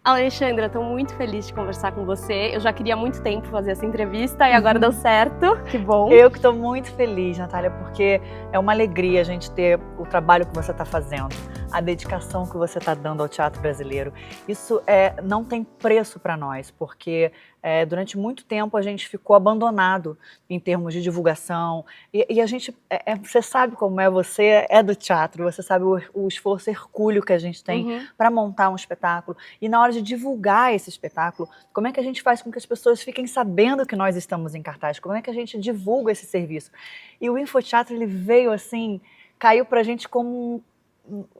Alexandra, estou muito feliz de conversar com você. Eu já queria há muito tempo fazer essa entrevista e agora deu certo. Que bom. Eu que estou muito feliz, Natália, porque é uma alegria a gente ter o trabalho que você está fazendo, a dedicação que você está dando ao teatro brasileiro. Isso não tem preço para nós, porque durante muito tempo a gente ficou abandonado em termos de divulgação. E a gente, você sabe como você é do teatro, você sabe o esforço hercúleo que a gente tem para montar um espetáculo. E na hora de divulgar esse espetáculo, como é que a gente faz com que as pessoas fiquem sabendo que nós estamos em cartaz? Como é que a gente divulga esse serviço? E o Infoteatro, ele veio assim, caiu pra gente como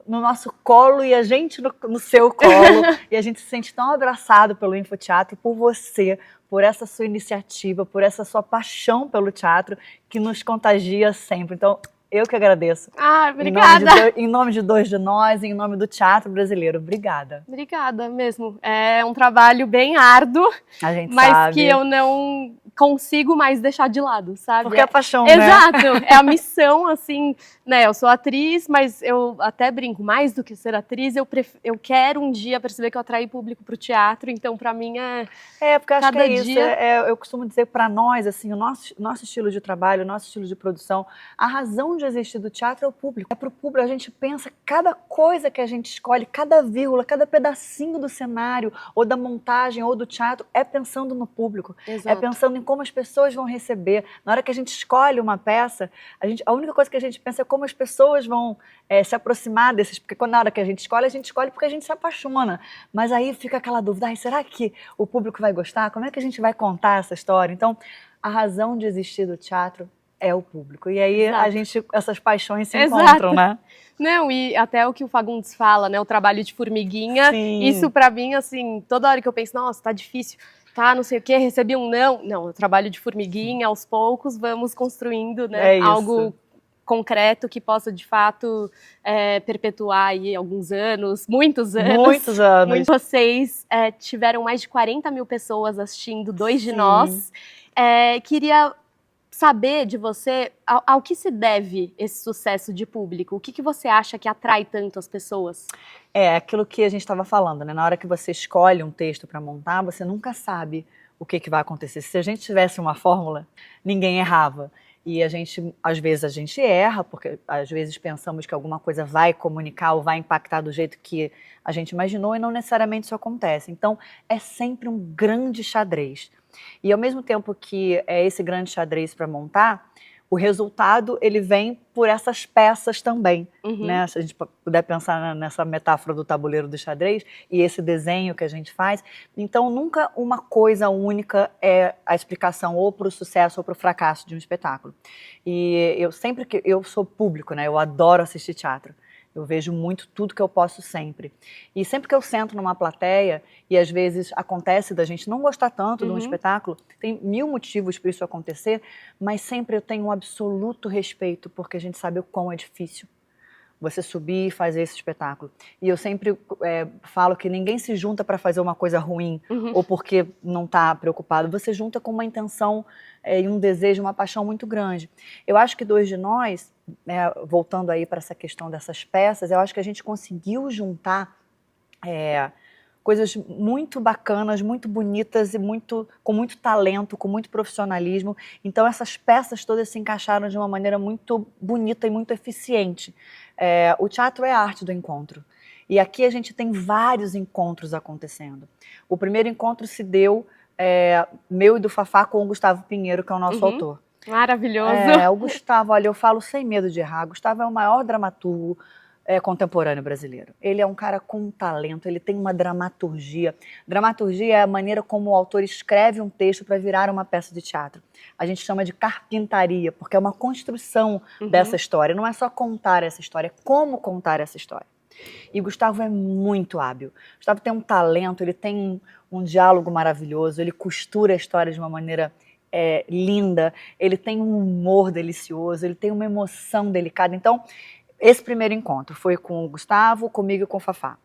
no nosso colo e a gente no seu colo. E a gente se sente tão abraçado pelo Infoteatro, por você, por essa sua iniciativa, por essa sua paixão pelo teatro que nos contagia sempre. Então, eu que agradeço. Ah, obrigada. Em nome de dois de nós, em nome do teatro brasileiro. Obrigada. Obrigada mesmo. É um trabalho bem árduo, A gente mas sabe. que eu não consigo mais deixar de lado, sabe? Porque é a paixão, né? Exato, é a missão, assim, né? Eu sou atriz, mas eu até brinco, mais do que ser atriz, eu quero um dia perceber que eu atraí público para o teatro, então para mim porque eu acho que é isso. dia... Eu costumo dizer para nós, assim, o nosso estilo de trabalho, o nosso estilo de produção, a razão de existir do teatro é o público. É para o público, a gente pensa cada coisa que a gente escolhe, cada vírgula, cada pedacinho do cenário, ou da montagem, ou do teatro, é pensando no público. Exato. É pensando em como as pessoas vão receber. Na hora que a gente escolhe uma peça, a única coisa que a gente pensa é como as pessoas vão se aproximar desses... Porque na hora que a gente escolhe porque a gente se apaixona. Mas aí fica aquela dúvida, será que o público vai gostar? Como é que a gente vai contar essa história? Então, a razão de existir do teatro é o público. E aí essas paixões se encontram, né? Não, e até o que o Fagundes fala, né? O trabalho de formiguinha. Sim. Isso pra mim, assim, toda hora que eu penso, nossa, tá difícil, tá, não sei o quê, recebi um não. Não, eu trabalho de formiguinha, aos poucos vamos construindo, né? Algo concreto que possa, de fato, perpetuar aí alguns anos, muitos anos. Muitos anos. Vocês tiveram mais de 40 mil pessoas assistindo Dois de Nós. Queria saber de você ao que se deve esse sucesso de público. O que você acha que atrai tanto as pessoas? É aquilo que a gente estava falando, né? Na hora que você escolhe um texto para montar, você nunca sabe o que vai acontecer. Se a gente tivesse uma fórmula, ninguém errava. E às vezes a gente erra, porque às vezes pensamos que alguma coisa vai comunicar ou vai impactar do jeito que a gente imaginou e não necessariamente isso acontece. Então, é sempre um grande xadrez. E ao mesmo tempo que é esse grande xadrez para montar, o resultado ele vem por essas peças também, né? Se a gente puder pensar nessa metáfora do tabuleiro do xadrez e esse desenho que a gente faz, então nunca uma coisa única é a explicação ou para o sucesso ou para o fracasso de um espetáculo. E eu sou público, né? Eu adoro assistir teatro. Eu vejo muito tudo que eu posso sempre. E sempre que eu sento numa plateia, e às vezes acontece da gente não gostar tanto de um espetáculo, tem mil motivos para isso acontecer, mas sempre eu tenho um absoluto respeito, porque a gente sabe o quão é difícil você subir e fazer esse espetáculo. E eu sempre falo que ninguém se junta para fazer uma coisa ruim, ou porque não está preocupado. Você junta com uma intenção e um desejo, uma paixão muito grande. Eu acho que Dois de Nós, né, voltando aí para essa questão dessas peças, eu acho que a gente conseguiu juntar coisas muito bacanas, muito bonitas e com muito talento, com muito profissionalismo. Então essas peças todas se encaixaram de uma maneira muito bonita e muito eficiente. O teatro é a arte do encontro. E aqui a gente tem vários encontros acontecendo. O primeiro encontro se deu meu e do Fafá com o Gustavo Pinheiro, que é o nosso autor. Maravilhoso. O Gustavo, olha, eu falo sem medo de errar, Gustavo é o maior dramaturgo contemporâneo brasileiro. Ele é um cara com talento, ele tem uma dramaturgia. Dramaturgia é a maneira como o autor escreve um texto para virar uma peça de teatro. A gente chama de carpintaria, porque é uma construção dessa história. Não é só contar essa história, é como contar essa história. E Gustavo é muito hábil. Gustavo tem um talento, ele tem um diálogo maravilhoso, ele costura a história de uma maneira linda, ele tem um humor delicioso, ele tem uma emoção delicada. Então, esse primeiro encontro foi com o Gustavo, comigo e com o Fafá.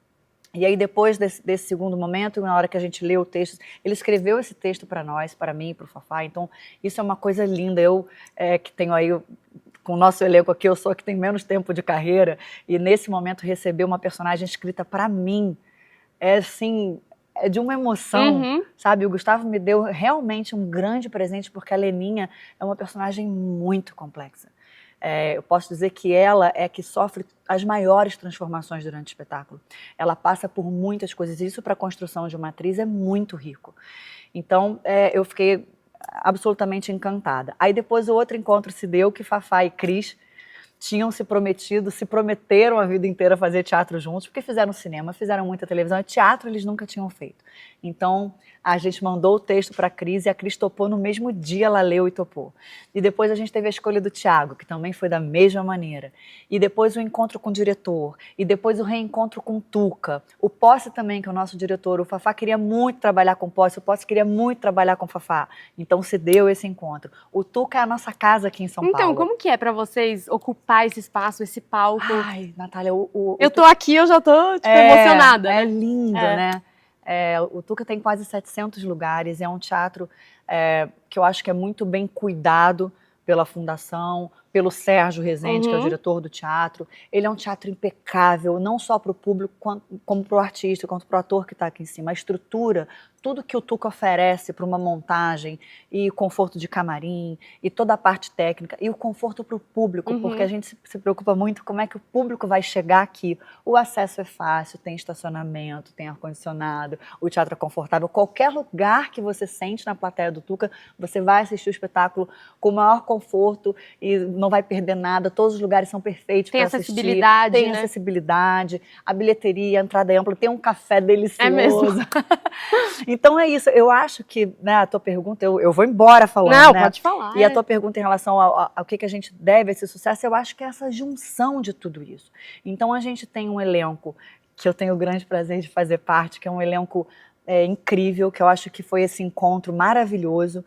E aí depois desse segundo momento, na hora que a gente leu o texto, ele escreveu esse texto para nós, para mim e para o Fafá. Então isso é uma coisa linda. Eu que tenho aí, com o nosso elenco aqui, eu sou a que tem menos tempo de carreira, e nesse momento receber uma personagem escrita para mim, assim, é de uma emoção, sabe? O Gustavo me deu realmente um grande presente, porque a Leninha é uma personagem muito complexa. Eu posso dizer que ela é que sofre as maiores transformações durante o espetáculo. Ela passa por muitas coisas, e isso para a construção de uma atriz é muito rico. Então, eu fiquei absolutamente encantada. Aí depois o outro encontro se deu, que Fafá e Cris tinham se prometeram a vida inteira fazer teatro juntos, porque fizeram cinema, fizeram muita televisão, e teatro eles nunca tinham feito. Então, a gente mandou o texto para a Cris, e a Cris topou no mesmo dia, ela leu e topou. E depois a gente teve a escolha do Thiago, que também foi da mesma maneira. E depois o encontro com o diretor, e depois o reencontro com o Tuca. O Posse também, que é o nosso diretor, o Fafá queria muito trabalhar com o Posse queria muito trabalhar com o Fafá. Então se deu esse encontro. O Tuca é a nossa casa aqui em São Paulo. Então, como que é para vocês ocupar esse espaço, esse palco? Ai, Natália, eu tô aqui, eu já tô emocionada. É lindo, né? O Tuca tem quase 700 lugares, é um teatro que eu acho que é muito bem cuidado pela fundação, pelo Sérgio Rezende, que é o diretor do teatro. Ele é um teatro impecável, não só para o público, como para o artista, quanto para o ator que está aqui em cima. A estrutura, tudo que o Tuca oferece para uma montagem, e conforto de camarim, e toda a parte técnica, e o conforto para o público, porque a gente se preocupa muito como é que o público vai chegar aqui. O acesso é fácil, tem estacionamento, tem ar-condicionado, o teatro é confortável. Qualquer lugar que você sente na plateia do Tuca, você vai assistir o espetáculo com o maior conforto e não vai perder nada, todos os lugares são perfeitos para assistir. Tem acessibilidade, a bilheteria, a entrada é ampla, tem um café delicioso. É mesmo. Então é isso, eu acho que, né, a tua pergunta, eu vou embora falando, não, né? pode falar. E a tua pergunta em relação ao que a gente deve a esse sucesso, eu acho que é essa junção de tudo isso. Então a gente tem um elenco que eu tenho o grande prazer de fazer parte, que é um elenco incrível, que eu acho que foi esse encontro maravilhoso,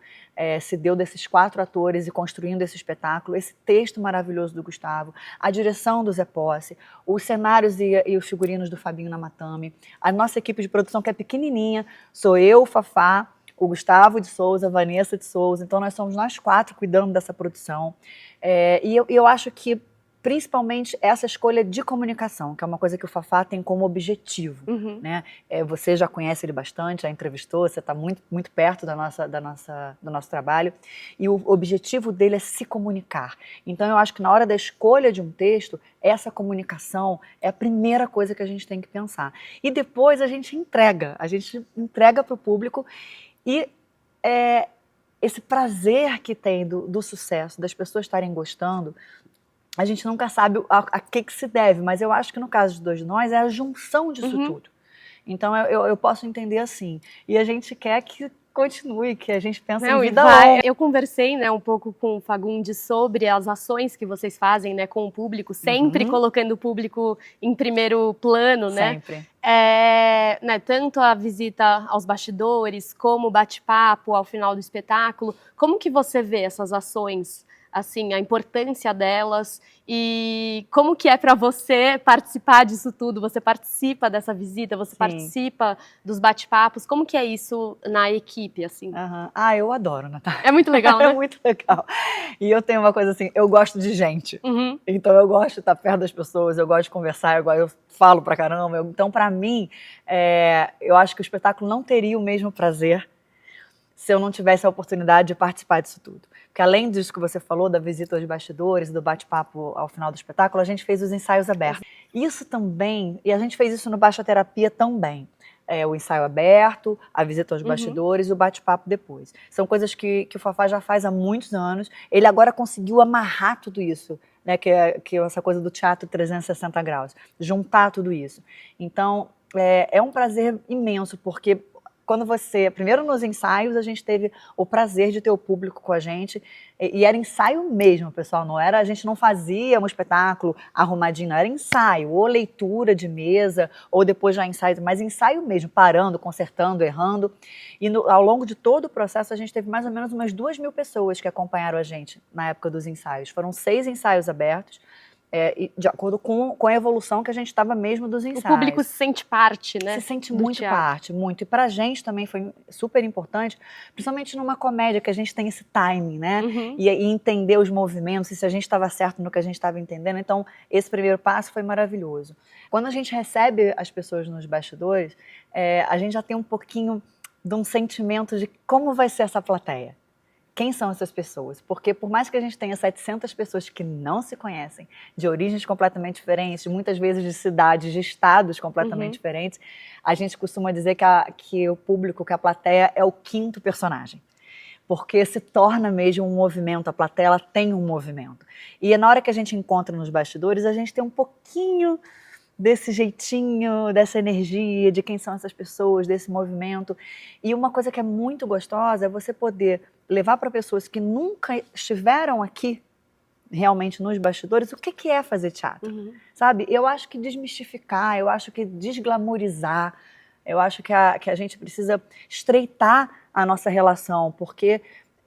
se deu desses 4 atores e construindo esse espetáculo, esse texto maravilhoso do Gustavo, a direção do Zé Posse, os cenários e os figurinos do Fabinho Namatame, a nossa equipe de produção que é pequenininha, sou eu, Fafá, o Gustavo de Souza, a Vanessa de Souza, então nós somos nós 4 cuidando dessa produção. E eu acho que principalmente essa escolha de comunicação, que é uma coisa que o Fafá tem como objetivo, né? Você já conhece ele bastante, já entrevistou, você está muito, muito perto do nosso trabalho, e o objetivo dele é se comunicar. Então eu acho que na hora da escolha de um texto, essa comunicação é a primeira coisa que a gente tem que pensar. E depois a gente entrega para o público, e esse prazer que tem do sucesso, das pessoas estarem gostando, a gente nunca sabe a que se deve, mas eu acho que no caso de Dois de Nós é a junção disso tudo. Então eu posso entender assim. E a gente quer que continue, que a gente pense em vida longa. Eu conversei, né, um pouco com o Fagundes sobre as ações que vocês fazem, né, com o público, sempre colocando o público em primeiro plano, né? Sempre. Né, tanto a visita aos bastidores, como o bate-papo ao final do espetáculo. Como que você vê essas ações? Assim, a importância delas, e como que é para você participar disso tudo? Você participa dessa visita, você participa dos bate-papos, como que é isso na equipe, assim? Eu adoro, Natália. É muito legal, né? É muito legal. E eu tenho uma coisa assim, eu gosto de gente, então eu gosto de estar perto das pessoas, eu gosto de conversar, eu falo pra caramba, então pra mim, eu acho que o espetáculo não teria o mesmo prazer se eu não tivesse a oportunidade de participar disso tudo. Porque além disso que você falou, da visita aos bastidores, do bate-papo ao final do espetáculo, a gente fez os ensaios abertos. Isso também, e a gente fez isso no Baixa Terapia também. O ensaio aberto, a visita aos bastidores e o bate-papo depois. São coisas que o Fafá já faz há muitos anos. Ele agora conseguiu amarrar tudo isso, né, que é essa coisa do teatro 360 graus. Juntar tudo isso. Então, é um prazer imenso, porque quando primeiro nos ensaios, a gente teve o prazer de ter o público com a gente, e era ensaio mesmo, pessoal, a gente não fazia um espetáculo arrumadinho, não, era ensaio, ou leitura de mesa, ou depois já ensaio, mas ensaio mesmo, parando, consertando, errando, e ao longo de todo o processo, a gente teve mais ou menos umas 2.000 pessoas que acompanharam a gente na época dos ensaios. Foram 6 ensaios abertos, de acordo com a evolução que a gente estava mesmo dos ensaios. O público se sente parte, né? Se sente muito parte, muito. E pra gente também foi super importante, principalmente numa comédia que a gente tem esse timing, né? E entender os movimentos, e se a gente estava certo no que a gente estava entendendo. Então, esse primeiro passo foi maravilhoso. Quando a gente recebe as pessoas nos bastidores, a gente já tem um pouquinho de um sentimento de como vai ser essa plateia. Quem são essas pessoas? Porque por mais que a gente tenha 700 pessoas que não se conhecem, de origens completamente diferentes, muitas vezes de cidades, de estados completamente diferentes, a gente costuma dizer que o público, que a plateia é o quinto personagem. Porque se torna mesmo um movimento, a plateia ela tem um movimento. E na hora que a gente encontra nos bastidores, a gente tem um pouquinho desse jeitinho, dessa energia, de quem são essas pessoas, desse movimento. E uma coisa que é muito gostosa é você poder levar para pessoas que nunca estiveram aqui, realmente nos bastidores, o que é fazer teatro, sabe? Eu acho que desmistificar, eu acho que desglamorizar, eu acho que a gente precisa estreitar a nossa relação, porque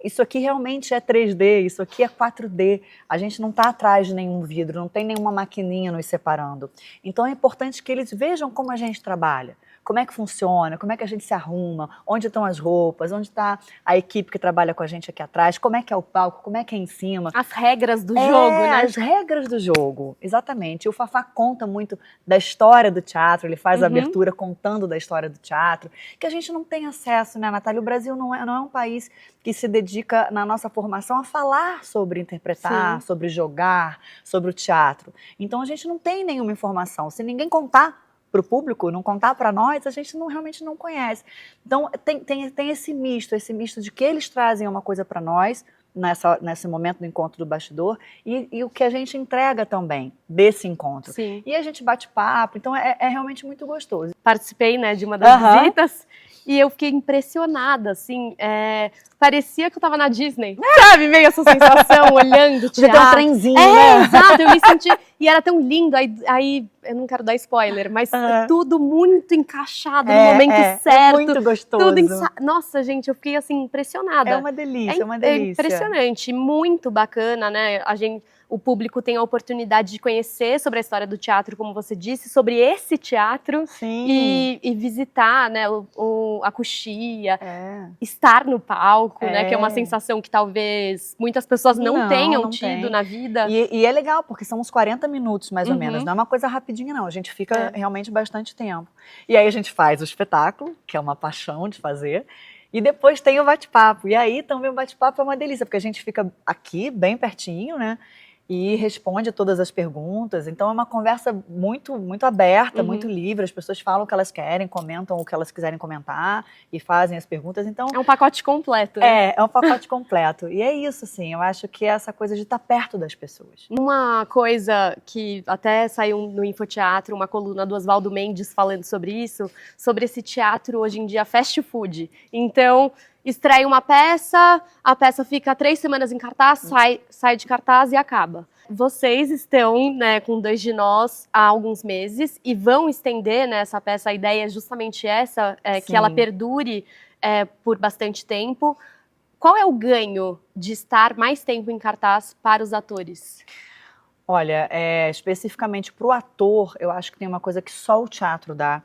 isso aqui realmente é 3D, isso aqui é 4D. A gente não está atrás de nenhum vidro, não tem nenhuma maquininha nos separando. Então é importante que eles vejam como a gente trabalha, como é que funciona, como é que a gente se arruma, onde estão as roupas, onde está a equipe que trabalha com a gente aqui atrás, como é que é o palco, como é que é em cima. As regras do jogo, né? As regras do jogo, exatamente. O Fafá conta muito da história do teatro, ele faz a abertura contando da história do teatro, que a gente não tem acesso, né, Natália? O Brasil não é um país que se dedica, na nossa formação, a falar sobre interpretar, sobre jogar, sobre o teatro. Então a gente não tem nenhuma informação. Se ninguém contar para o público, não contar para nós, a gente realmente não conhece. Então tem esse misto de que eles trazem uma coisa para nós, nesse momento do encontro do bastidor, e o que a gente entrega também desse encontro. Sim. E a gente bate papo, então é realmente muito gostoso. Participei, né, de uma das visitas e eu fiquei impressionada, assim, parecia que eu tava na Disney, sabe? Meio essa sensação, olhando o teatro. Você tem um trenzinho, né? Exato, eu me senti, e era tão lindo, aí eu não quero dar spoiler, mas tudo muito encaixado no momento certo. É muito gostoso. Nossa, gente, eu fiquei, assim, impressionada. É uma delícia, é uma delícia. É impressionante, muito bacana, né? O público tem a oportunidade de conhecer sobre a história do teatro, como você disse, sobre esse teatro. Sim. E visitar, né, a coxia, estar no palco, né, que é uma sensação que talvez muitas pessoas não tenham tido na vida. E é legal, porque são uns 40 minutos, mais ou menos, não é uma coisa rapidinha não, a gente fica realmente bastante tempo. E aí a gente faz o espetáculo, que é uma paixão de fazer, e depois tem o bate-papo, e aí também o bate-papo é uma delícia, porque a gente fica aqui, bem pertinho, né, e responde todas as perguntas. Então é uma conversa muito, muito aberta, muito livre. As pessoas falam o que elas querem, comentam o que elas quiserem comentar e fazem as perguntas. Então é um pacote completo, né? É um pacote completo. E é isso, assim, eu acho que é essa coisa de estar perto das pessoas. Uma coisa que até saiu no Infoteatro, uma coluna do Oswaldo Mendes falando sobre isso, sobre esse teatro hoje em dia fast food. Então estreia uma peça, a peça fica 3 semanas em cartaz, sai de cartaz e acaba. Vocês estão, né, com Dois de Nós há alguns meses e vão estender, né, essa peça. A ideia é justamente essa, que ela perdure por bastante tempo. Qual é o ganho de estar mais tempo em cartaz para os atores? Olha, especificamente para o ator, eu acho que tem uma coisa que só o teatro dá,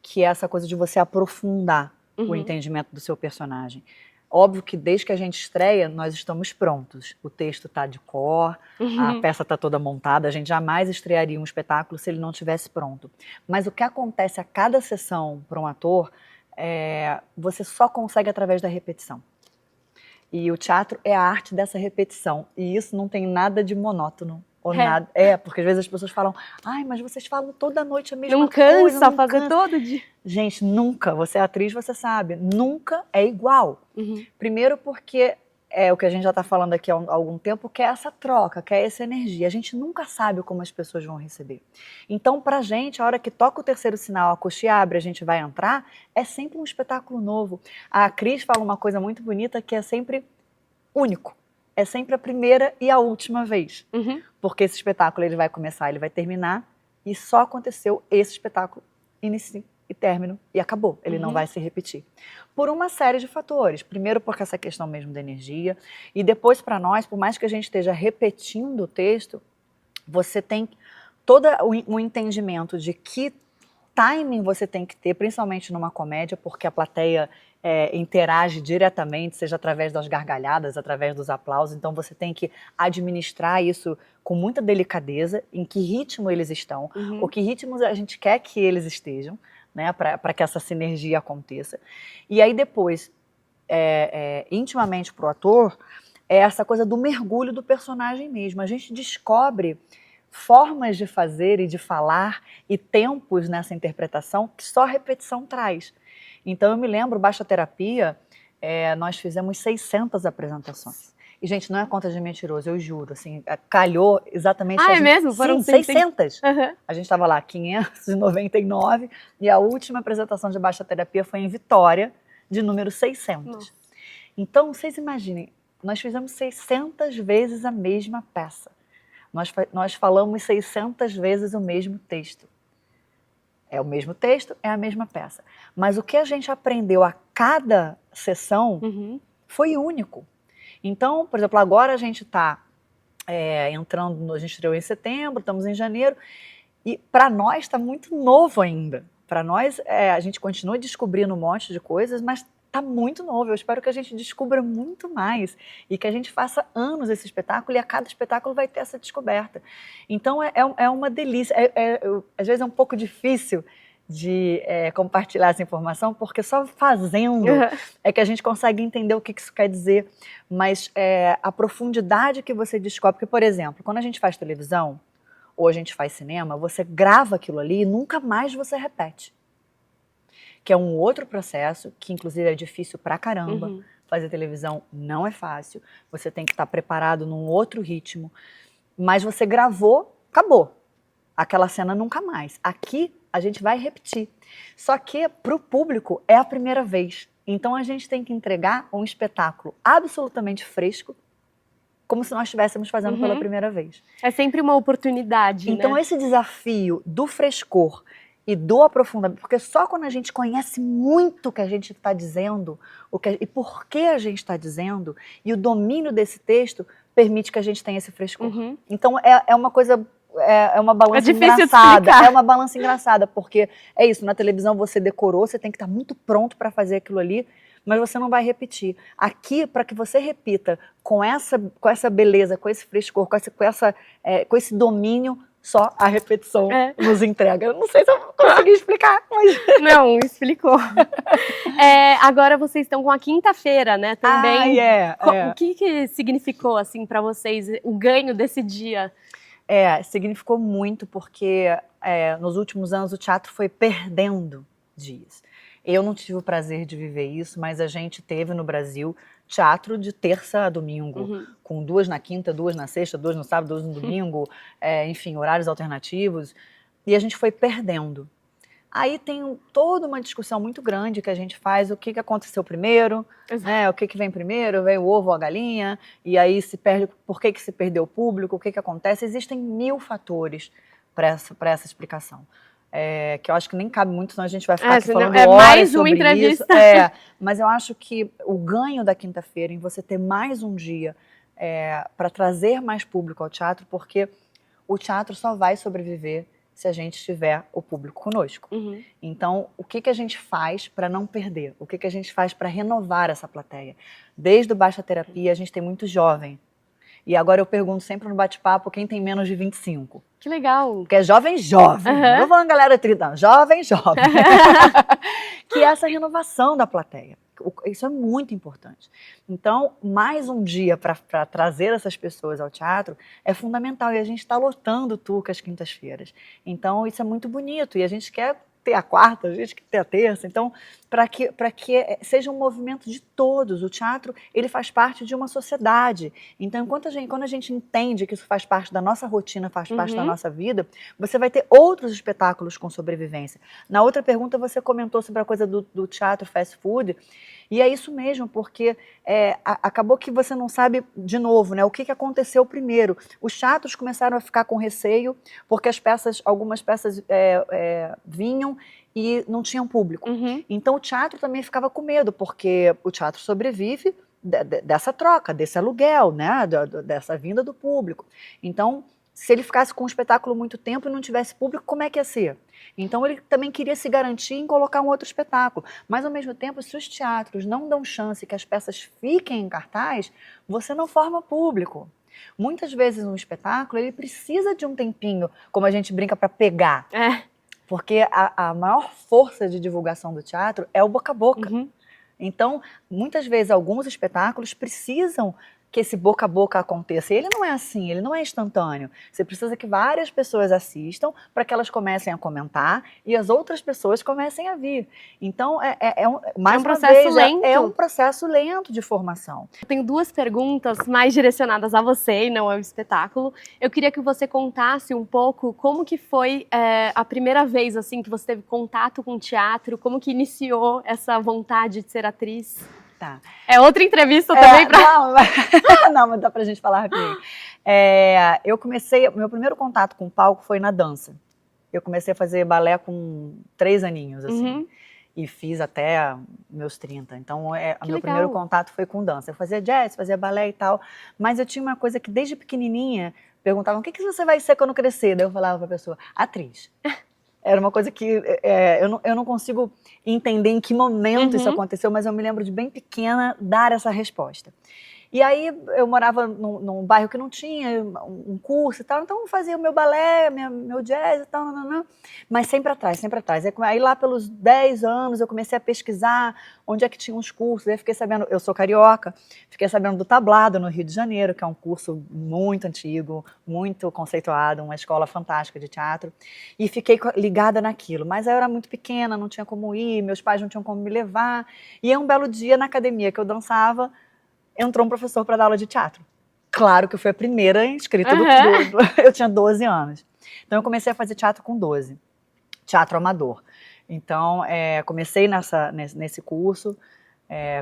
que é essa coisa de você aprofundar o entendimento do seu personagem. Óbvio que desde que a gente estreia, nós estamos prontos. O texto está de cor, a peça está toda montada, a gente jamais estrearia um espetáculo se ele não estivesse pronto. Mas o que acontece a cada sessão para um ator, você só consegue através da repetição. E o teatro é a arte dessa repetição. E isso não tem nada de monótono. Ou nada. Porque às vezes as pessoas falam, ai, mas vocês falam toda noite a mesma coisa. Não cansa fazer todo dia. Gente, nunca. Você é atriz, você sabe. Nunca é igual. Primeiro porque é o que a gente já está falando aqui há algum tempo, que é essa troca, que é essa energia. A gente nunca sabe como as pessoas vão receber. Então, pra gente, a hora que toca o terceiro sinal, a coxia abre, a gente vai entrar, é sempre um espetáculo novo. A Cris fala uma coisa muito bonita, que é sempre único. É sempre a primeira e a última vez. Porque esse espetáculo ele vai começar, ele vai terminar, e só aconteceu esse espetáculo, início e término, e acabou. Ele não vai se repetir. Por uma série de fatores. Primeiro, porque essa questão mesmo da energia, e depois, para nós, por mais que a gente esteja repetindo o texto, você tem todo o entendimento de que timing você tem que ter, principalmente numa comédia, porque a plateia interage diretamente, seja através das gargalhadas, através dos aplausos, então você tem que administrar isso com muita delicadeza, em que ritmo eles estão, ou que ritmos a gente quer que eles estejam, né, para que essa sinergia aconteça. E aí depois, intimamente para o ator, é essa coisa do mergulho do personagem mesmo. A gente descobre formas de fazer e de falar e tempos nessa interpretação que só a repetição traz. Então eu me lembro, Baixa Terapia, nós fizemos 600 apresentações. E, gente, não é conta de mentiroso, eu juro, assim, calhou exatamente... Ah, é mesmo? Foram 600. A gente estava lá, 599, e a última apresentação de Baixa Terapia foi em Vitória, de número 600. Nossa. Então, vocês imaginem, nós fizemos 600 vezes a mesma peça. Nós falamos 600 vezes o mesmo texto. É o mesmo texto, é a mesma peça. Mas o que a gente aprendeu a cada sessão foi único. Então, por exemplo, agora a gente está entrando, a gente estreou em setembro, estamos em janeiro, e para nós está muito novo ainda. Para nós, a gente continua descobrindo um monte de coisas, mas está muito novo. Eu espero que a gente descubra muito mais e que a gente faça anos esse espetáculo, e a cada espetáculo vai ter essa descoberta. Então é uma delícia. Às vezes é um pouco difícil de compartilhar essa informação, porque só fazendo é que a gente consegue entender o que isso quer dizer. Mas a profundidade que você descobre, porque, por exemplo, quando a gente faz televisão ou a gente faz cinema, você grava aquilo ali e nunca mais você repete. Que é um outro processo, que inclusive é difícil pra caramba. Fazer televisão não é fácil, você tem que estar preparado num outro ritmo, mas você gravou, acabou. Aquela cena nunca mais. Aqui a gente vai repetir. Só que pro público é a primeira vez. Então a gente tem que entregar um espetáculo absolutamente fresco, como se nós estivéssemos fazendo pela primeira vez. É sempre uma oportunidade, então, esse desafio do frescor e do aprofundamento, porque só quando a gente conhece muito o que a gente está dizendo, e por que a gente está dizendo, e o domínio desse texto permite que a gente tenha esse frescor. Então é uma coisa, é uma balança engraçada. É uma balança engraçada, porque é isso, na televisão você decorou, você tem que estar muito pronto para fazer aquilo ali, mas você não vai repetir. Aqui, para que você repita com essa beleza, com esse frescor, com esse domínio, só a repetição nos entrega. Eu não sei se eu consegui explicar, mas... Não, explicou. Agora vocês estão com a quinta-feira, né, também. O que significou, assim, para vocês, o ganho desse dia? Significou muito, porque nos últimos anos o teatro foi perdendo dias. Eu não tive o prazer de viver isso, mas a gente teve no Brasil teatro de terça a domingo, com 2 na quinta, 2 na sexta, 2 no sábado, 2 no domingo, enfim, horários alternativos, e a gente foi perdendo. Aí tem toda uma discussão muito grande que a gente faz, o que aconteceu primeiro, né, o que vem primeiro, vem o ovo ou a galinha, e aí se perde, por que se perdeu o público, o que acontece, existem 1000 fatores para essa explicação. Que eu acho que nem cabe muito, senão a gente vai ficar aqui falando horas mais uma sobre entrevista. Isso. Mas eu acho que o ganho da quinta-feira, em você ter mais um dia para trazer mais público ao teatro, porque o teatro só vai sobreviver se a gente tiver o público conosco. Então, o que a gente faz para não perder? O que a gente faz para renovar essa plateia? Desde o Baixa Terapia, a gente tem muito jovem. E agora eu pergunto sempre no bate-papo quem tem menos de 25. Que legal. Porque é jovem. Não falando galera 30 anos, jovem. Que é essa renovação da plateia. Isso é muito importante. Então, mais um dia para trazer essas pessoas ao teatro é fundamental. E a gente está lotando Tuca às quintas-feiras. Então, isso é muito bonito. E a gente quer ter a quarta, a gente quer ter a terça. Então, para que seja um movimento de todos. O teatro, ele faz parte de uma sociedade. Então, quando a gente entende que isso faz parte da nossa rotina, faz parte da nossa vida, você vai ter outros espetáculos com sobrevivência. Na outra pergunta, você comentou sobre a coisa do teatro fast food. E é isso mesmo, porque acabou que você não sabe, de novo, né, o que aconteceu primeiro. Os teatros começaram a ficar com receio, porque algumas peças vinham e não tinham público. Então o teatro também ficava com medo, porque o teatro sobrevive dessa troca, desse aluguel, né, dessa vinda do público. Então se ele ficasse com um espetáculo muito tempo e não tivesse público, como é que ia ser? Então ele também queria se garantir em colocar um outro espetáculo. Mas ao mesmo tempo, se os teatros não dão chance que as peças fiquem em cartaz, você não forma público. Muitas vezes um espetáculo, ele precisa de um tempinho, como a gente brinca, para pegar. Porque a maior força de divulgação do teatro é o boca a boca. Então, muitas vezes, alguns espetáculos precisam que esse boca a boca aconteça. E ele não é assim, ele não é instantâneo. Você precisa que várias pessoas assistam para que elas comecem a comentar e as outras pessoas comecem a vir. Então, mais um processo lento. É um processo lento de formação. Eu tenho 2 perguntas mais direcionadas a você e não ao espetáculo. Eu queria que você contasse um pouco como que foi a primeira vez assim que você teve contato com o teatro, como que iniciou essa vontade de ser atriz. Tá. É outra entrevista também para... Não, mas dá pra gente falar rapidinho. Meu primeiro contato com o palco foi na dança. Eu comecei a fazer balé com 3 aninhos, assim. E fiz até meus 30. Então, meu primeiro contato foi com dança. Eu fazia jazz, fazia balé e tal. Mas eu tinha uma coisa que desde pequenininha perguntavam: o que você vai ser quando crescer? Daí eu falava pra pessoa: atriz. Era uma coisa que eu não consigo entender em que momento isso aconteceu, mas eu me lembro de bem pequena dar essa resposta. E aí eu morava num bairro que não tinha um curso e tal, então eu fazia o meu balé, meu jazz e tal, mas sempre atrás, sempre atrás. Aí lá pelos 10 anos eu comecei a pesquisar onde é que tinha uns cursos, aí fiquei sabendo, eu sou carioca, fiquei sabendo do Tablado no Rio de Janeiro, que é um curso muito antigo, muito conceituado, uma escola fantástica de teatro, e fiquei ligada naquilo. Mas eu era muito pequena, não tinha como ir, meus pais não tinham como me levar, e aí um belo dia na do que eu dançava, entrou um professor para dar aula de teatro. Claro que eu fui a primeira inscrita eu tinha 12 anos. Então eu comecei a fazer teatro com 12. Teatro amador. Então comecei nesse curso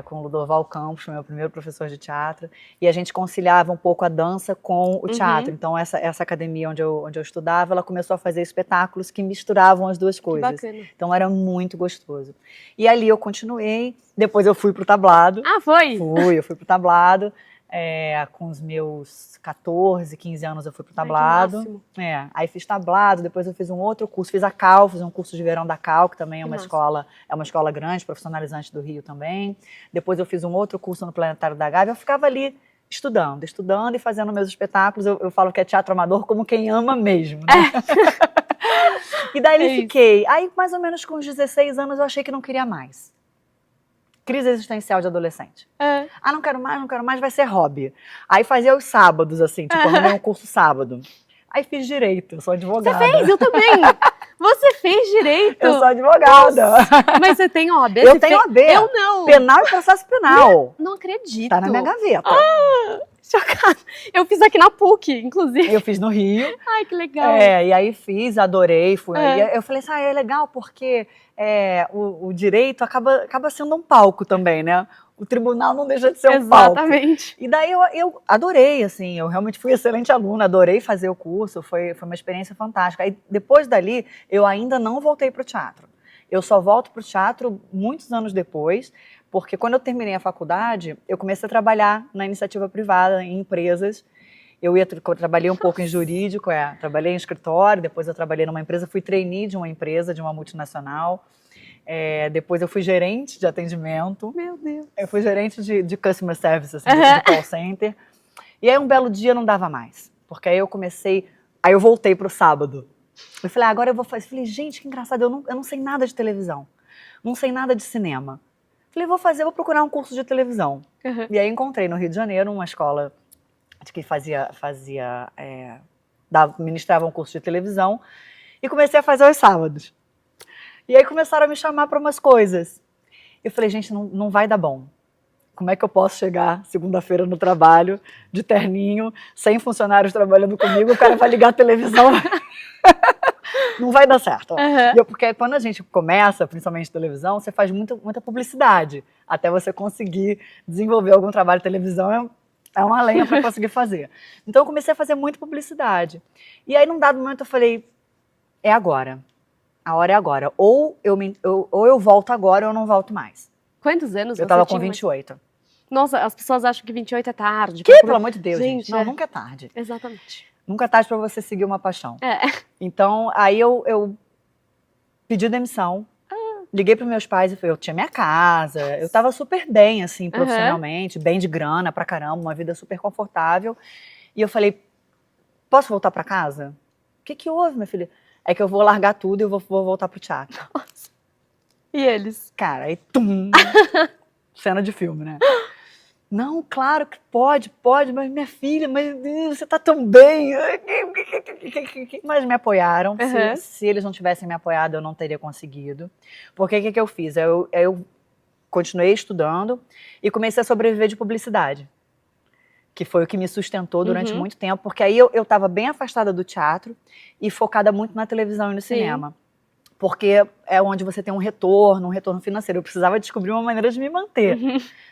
com o Ludoval Campos, meu primeiro professor de teatro, e a gente conciliava um pouco a dança com o teatro. Então essa academia onde eu estudava, ela começou a fazer espetáculos que misturavam as duas coisas. Que bacana. Então era muito gostoso. E ali eu continuei, depois eu fui pro Tablado. Ah, foi? Eu fui pro Tablado. Com os meus 14, 15 anos eu fui pro Tablado. Aí fiz Tablado, depois eu fiz um outro curso, fiz a CAL, fiz um curso de verão da CAL, que também é uma escola grande, profissionalizante do Rio também. Depois eu fiz um outro curso no Planetário da Gávea, eu ficava ali estudando e fazendo meus espetáculos. Eu falo que é teatro amador como quem ama mesmo, né? E daí fiquei. Aí mais ou menos com uns 16 anos eu achei que não queria mais. Crise existencial de adolescente. Não quero mais, vai ser hobby. Aí fazia os sábados, assim, tipo, arrumei um curso sábado. Aí fiz direito, eu sou advogada. Você fez? Eu também! Você fez direito? Eu sou advogada. Nossa, mas você tem OAB? Eu tenho OAB. Eu não. Penal e processo penal. Não acredito. Tá na minha gaveta. Chocada. Eu fiz aqui na PUC, inclusive. Eu fiz no Rio. Ai, que legal. E aí fiz, adorei. Eu falei assim, é legal porque o direito acaba sendo um palco também, né? O tribunal não deixa de ser um palco. Exatamente. E daí eu adorei, assim, eu realmente fui excelente aluna, adorei fazer o curso, foi uma experiência fantástica. Aí depois dali, eu ainda não voltei para o teatro. Eu só volto para o teatro muitos anos depois, porque quando eu terminei a faculdade, eu comecei a trabalhar na iniciativa privada, em empresas. Eu trabalhei um pouco em jurídico, trabalhei em escritório, depois eu trabalhei numa empresa, fui trainee de uma empresa, de uma multinacional. Depois eu fui gerente de atendimento. Meu Deus. Eu fui gerente de customer service, assim, de call center. E aí um belo dia não dava mais, porque aí eu voltei pro sábado. Eu falei, agora eu vou fazer. Falei, gente, que engraçado, eu não sei nada de televisão, não sei nada de cinema. Falei, vou procurar um curso de televisão. E aí encontrei no Rio de Janeiro uma escola que ministrava um curso de televisão e comecei a fazer aos sábados. E aí começaram a me chamar para umas coisas. Eu falei, gente, não vai dar bom. Como é que eu posso chegar segunda-feira no trabalho, de terninho, sem funcionários trabalhando comigo, o cara vai ligar a televisão? Não vai dar certo. Porque quando a gente começa, principalmente televisão, você faz muita publicidade, até você conseguir desenvolver algum trabalho de televisão, é uma lenha para conseguir fazer. Então eu comecei a fazer muita publicidade. E aí num dado momento eu falei, é agora. A hora é agora. Ou eu volto agora ou eu não volto mais. Quantos anos você tinha? Eu tava com 28. Nossa, as pessoas acham que 28 é tarde. Que? Pelo amor de Deus, gente. Não, nunca é tarde. Exatamente. Nunca é tarde para você seguir uma paixão. É. Então, aí eu pedi demissão, liguei para meus pais e falei, eu tinha minha casa, eu tava super bem, assim, profissionalmente, bem de grana pra caramba, uma vida super confortável. E eu falei, posso voltar para casa? O que houve, minha filha? É que eu vou largar tudo e eu vou voltar pro teatro. Nossa. E eles? Cara, aí tum! Cena de filme, né? Não, claro que pode, mas minha filha, mas você tá tão bem. Mas me apoiaram. Se eles não tivessem me apoiado, eu não teria conseguido. Porque o que eu fiz? Eu continuei estudando e comecei a sobreviver de publicidade. Que foi o que me sustentou durante muito tempo. Porque aí eu estava bem afastada do teatro e focada muito na televisão e no cinema. Porque é onde você tem um retorno financeiro. Eu precisava descobrir uma maneira de me manter.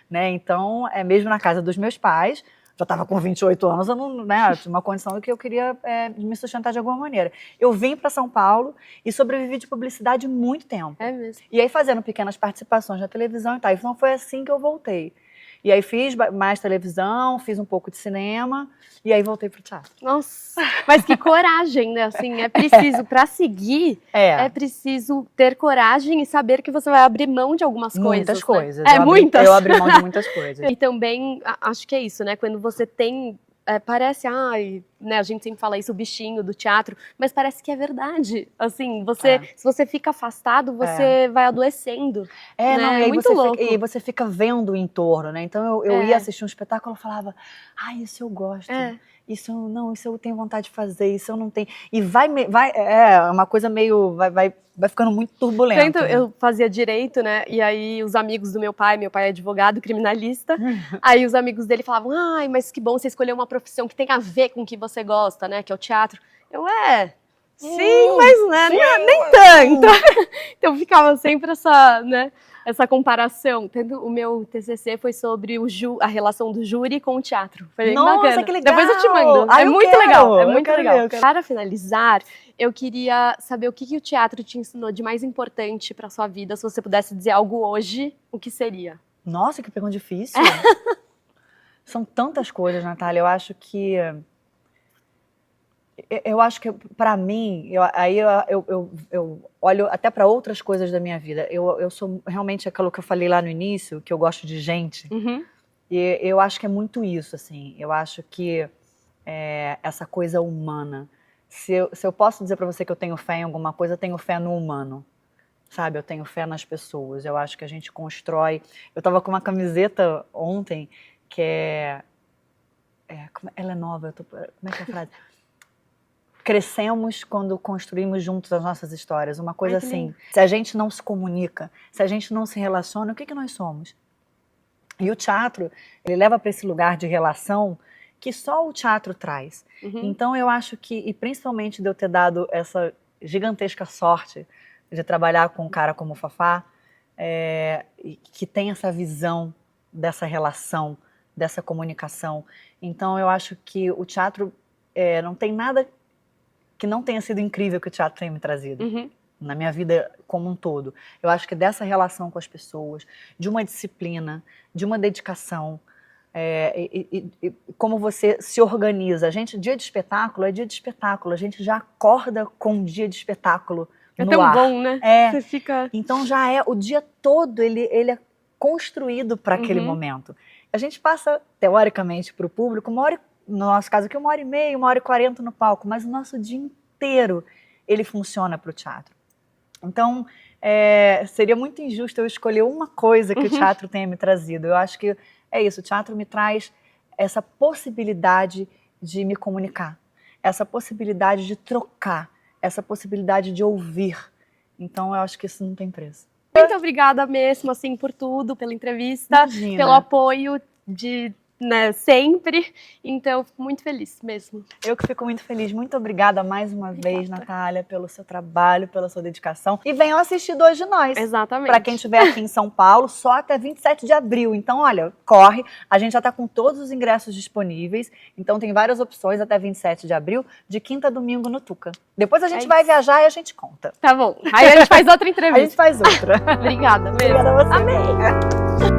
Né? Então, mesmo na casa dos meus pais, já estava com 28 anos, eu não, né, tinha uma condição que eu queria me sustentar de alguma maneira. Eu vim para São Paulo e sobrevivi de publicidade muito tempo. É mesmo. E aí fazendo pequenas participações na televisão e tal. Então foi assim que eu voltei. E aí fiz mais televisão, fiz um pouco de cinema e aí voltei pro teatro. Nossa, mas que coragem, né? Assim, é preciso, para seguir, é preciso ter coragem e saber que você vai abrir mão de algumas coisas. Muitas coisas. Muitas. Eu abri mão de muitas coisas. E também, acho que é isso, né? Quando você tem... parece, né, a gente sempre fala isso, o bichinho do teatro, mas parece que é verdade. Assim, se você fica afastado, você vai adoecendo. Né? Não, e aí muito louco. E você fica vendo o entorno, né? Então eu ia assistir um espetáculo e falava, isso eu gosto. Isso eu tenho vontade de fazer, isso eu não tenho. E uma coisa meio, vai ficando muito turbulenta. Então, eu fazia direito, né, e aí os amigos do meu pai é advogado, criminalista, aí os amigos dele falavam, mas que bom você escolheu uma profissão que tem a ver com o que você gosta, né, que é o teatro. Sim, mas né, nem tanto. Então ficava sempre essa comparação. O meu TCC foi sobre a relação do júri com o teatro. Foi bem bacana. Que legal! Depois eu te mando. É muito legal. Para finalizar, eu queria saber o que o teatro te ensinou de mais importante para sua vida. Se você pudesse dizer algo hoje, o que seria? Nossa, que pergunta difícil. São tantas coisas, Natália. Eu acho que para mim, eu olho até para outras coisas da minha vida. Eu sou realmente aquilo que eu falei lá no início, que eu gosto de gente. E eu acho que é muito isso, assim. Eu acho que essa coisa humana. Se eu posso dizer para você que eu tenho fé em alguma coisa, eu tenho fé no humano. Sabe? Eu tenho fé nas pessoas. Eu acho que a gente constrói... Eu estava com uma camiseta ontem que ela é nova. Como é que é a frase? Crescemos quando construímos juntos as nossas histórias. Uma coisa assim, se a gente não se comunica, se a gente não se relaciona, o que nós somos? E o teatro, ele leva para esse lugar de relação que só o teatro traz. Então eu acho que, e principalmente de eu ter dado essa gigantesca sorte de trabalhar com um cara como o Fafá, que tem essa visão dessa relação, dessa comunicação. Então eu acho que o teatro não tem nada que não tenha sido incrível que o teatro tenha me trazido. Na minha vida como um todo. Eu acho que dessa relação com as pessoas, de uma disciplina, de uma dedicação, como você se organiza. Dia de espetáculo é dia de espetáculo, a gente já acorda com um dia de espetáculo no ar. É tão bom, né? Você fica... Então o dia todo ele é construído para aquele momento. A gente passa, teoricamente, para o público, no nosso caso aqui, 1h30, 1h40 no palco, mas o nosso dia inteiro ele funciona para o teatro. Então, seria muito injusto eu escolher uma coisa que o teatro tenha me trazido. Eu acho que é isso, o teatro me traz essa possibilidade de me comunicar, essa possibilidade de trocar, essa possibilidade de ouvir. Então, eu acho que isso não tem preço. Muito obrigada mesmo, assim, por tudo, pela entrevista, Imagina. Pelo apoio sempre. Então, eu fico muito feliz mesmo. Eu que fico muito feliz. Muito obrigada mais uma vez, Natália, pelo seu trabalho, pela sua dedicação. E venham assistir Dois de Nós. Exatamente. Para quem estiver aqui em São Paulo, só até 27 de abril. Então, olha, corre. A gente já está com todos os ingressos disponíveis. Então, tem várias opções até 27 de abril, de quinta a domingo no Tuca. Depois a gente vai viajar e a gente conta. Tá bom. Aí a gente faz outra entrevista. A gente faz outra. Obrigada mesmo. Obrigada a você. Amei.